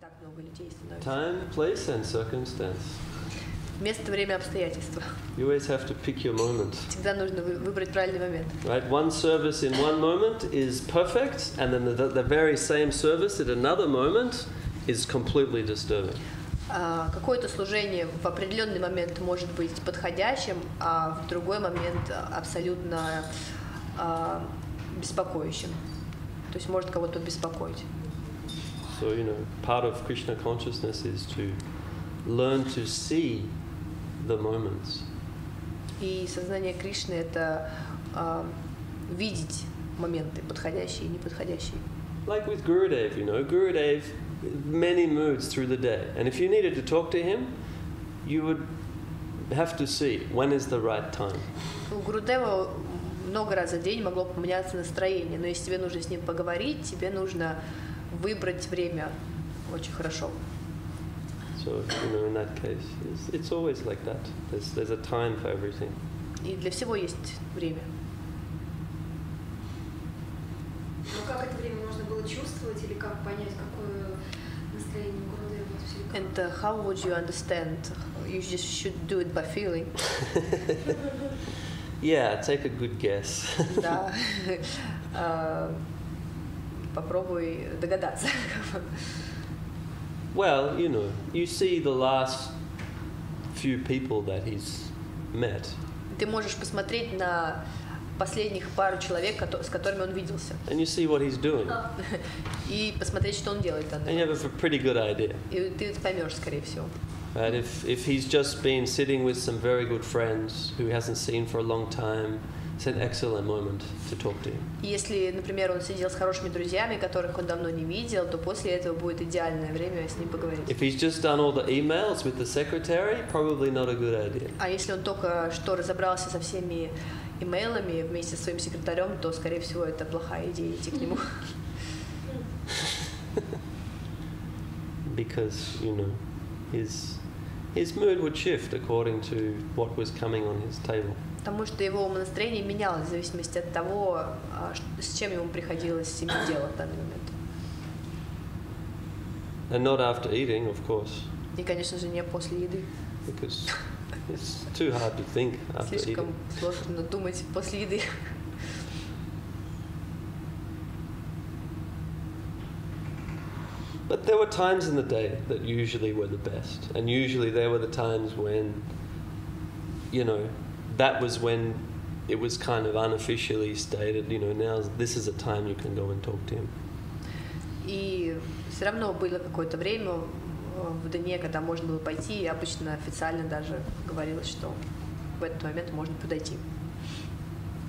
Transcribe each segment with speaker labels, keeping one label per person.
Speaker 1: так много людей становится.
Speaker 2: Time, place, and circumstance.
Speaker 1: Место, время, обстоятельства.
Speaker 2: You always have to pick your moment.
Speaker 1: Всегда нужно выбрать правильный момент.
Speaker 2: Right? One service in one moment is perfect, and then the very same service at another moment is completely disturbing.
Speaker 1: Какое-то служение в определенный момент может быть подходящим, а в другой момент абсолютно беспокоящим. То есть может кого-то беспокоить.
Speaker 2: So, part of Krishna consciousness is to learn to see the moments.
Speaker 1: И сознание Кришны — это видеть моменты, подходящие и неподходящие.
Speaker 2: Like with Gurudev, Gurudev, many moods through the day. And if you needed to talk to him, you would have to see when is the right time.
Speaker 1: У Гурудева много раз за день могло поменяться настроение, но если тебе нужно с ним поговорить, тебе нужно выбрать время очень хорошо.
Speaker 2: So, in that case, it's always like that. There's a time for everything.
Speaker 1: И для всего есть время.
Speaker 3: Но как это время можно было чувствовать или как понять, какое настроение у Гурудева?
Speaker 1: And how would you understand? You just should do it by feeling.
Speaker 2: Yeah, take a good guess.
Speaker 1: Да. Попробуй догадаться.
Speaker 2: Well, you see the last few people that he's met.
Speaker 1: Ты можешь посмотреть на последних пару человек, с которыми он виделся.
Speaker 2: And you see what he's doing.
Speaker 1: И посмотреть, что он делает.
Speaker 2: And you have a pretty good idea.
Speaker 1: И ты поймешь, скорее всего.
Speaker 2: Right? If he's just been sitting with some very good friends who he hasn't seen for a long time, it's an excellent moment to talk to him.
Speaker 1: Если, например, он сидел с хорошими друзьями, которых он давно не видел, то после этого будет идеальное время с ним поговорить.
Speaker 2: If he's just done all the emails with the secretary, probably not a good idea.
Speaker 1: А если он только что разобрался со всеми имейлами вместе со своим секретарем, то, скорее всего, это плохая идея идти к нему.
Speaker 2: Because, his mood would shift according to what was coming on his table.
Speaker 1: Потому что его умонастроение менялось в зависимости от того, с чем ему приходилось иметь дело в данный момент.
Speaker 2: And not after eating, of course.
Speaker 1: И, конечно же, не после еды.
Speaker 2: Because it's too hard to think after eating.
Speaker 1: Слишком сложно думать после еды.
Speaker 2: But there were times in the day that usually were the best. And usually there were the times when, that was when it was kind of unofficially stated, now this is a time you can go and talk to him.
Speaker 1: И все равно было какое-то время в дне, когда можно было пойти, и обычно официально даже говорилось, что в этот момент можно подойти.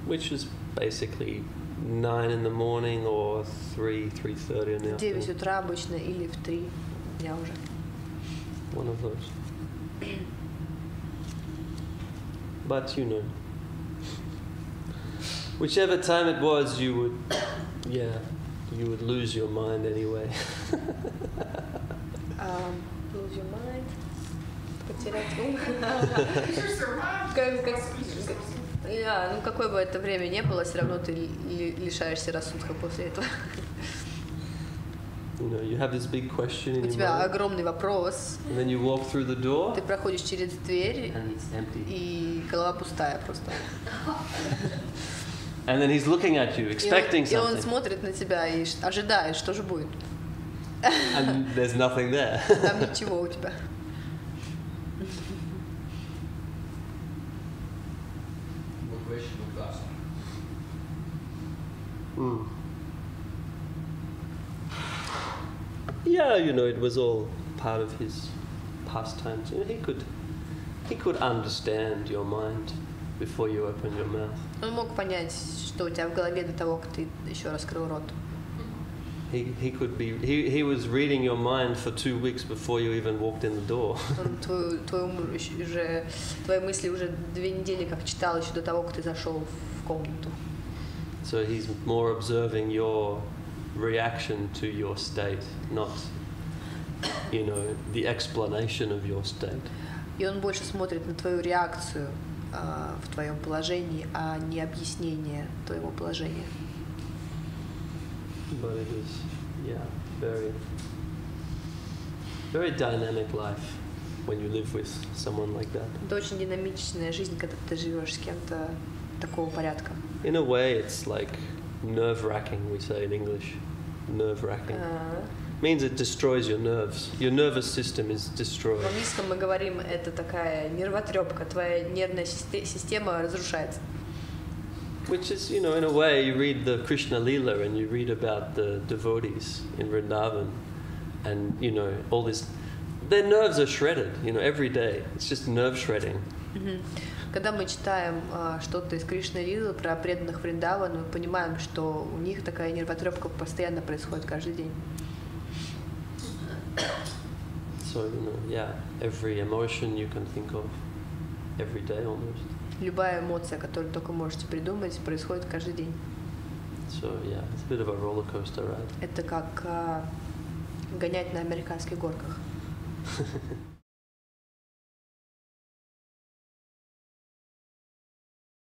Speaker 2: Which is basically 9 in the morning or 3:30 in the afternoon.
Speaker 1: 9 утра обычно или в 3 дня уже.
Speaker 2: One of those. But whichever time it was, you would lose your mind anyway.
Speaker 1: Lose your mind. Потерять ум. Какое бы это время ни было, все равно ты лишаешься рассудка после этого.
Speaker 2: You have this big question in
Speaker 1: У
Speaker 2: your
Speaker 1: тебя
Speaker 2: mind.
Speaker 1: огромный вопрос.
Speaker 2: And then you walk through the door.
Speaker 1: Ты проходишь через дверь,
Speaker 2: And it's empty.
Speaker 1: и голова пустая просто.
Speaker 2: And then he's looking at you, expecting
Speaker 1: И он
Speaker 2: something.
Speaker 1: смотрит на тебя и ожидает, что же будет.
Speaker 2: And there's nothing there.
Speaker 1: Там ничего у тебя.
Speaker 2: Yeah, it was all part of his pastimes. He could understand your mind before you opened your mouth.
Speaker 1: Он мог понять, что у тебя в голове до того, как ты еще раскрыл рот.
Speaker 2: He was reading your mind for 2 weeks before you even walked in the door.
Speaker 1: Он твои мысли уже 2 недели как читал еще до того, как ты зашел в комнату.
Speaker 2: So he's more observing your reaction to your state, not, the explanation of your state.
Speaker 1: И он больше смотрит на твою реакцию в твоем положении, а не объяснение твоего положения.
Speaker 2: But it is, very very dynamic life when you live with someone like that.
Speaker 1: Это очень динамичная жизнь, когда ты живешь с кем-то такого порядка.
Speaker 2: In a way, it's like nerve-wracking, we say in English. Nerve-wracking. Means it destroys your nerves. Your nervous system is destroyed.
Speaker 1: В английском мы говорим, это такая нервотрепка, твоя нервная система разрушается.
Speaker 2: Which is, you know, in a way, you read the Krishna Leela and you read about the devotees in Vrindavan, and you know all this. Their nerves are shredded, you know, every day. It's just nerve shredding.
Speaker 1: Когда мы читаем что-то из Кришны Лилы про преданных Вриндавана, мы понимаем, что у них такая нервотрепка постоянно происходит каждый день.
Speaker 2: So, you know, yeah, every emotion you can think of, every day almost.
Speaker 1: Любая эмоция, которую только можете придумать, происходит каждый день.
Speaker 2: So, yeah, it's a bit of a roller coaster ride.
Speaker 1: Это как гонять на американских горках.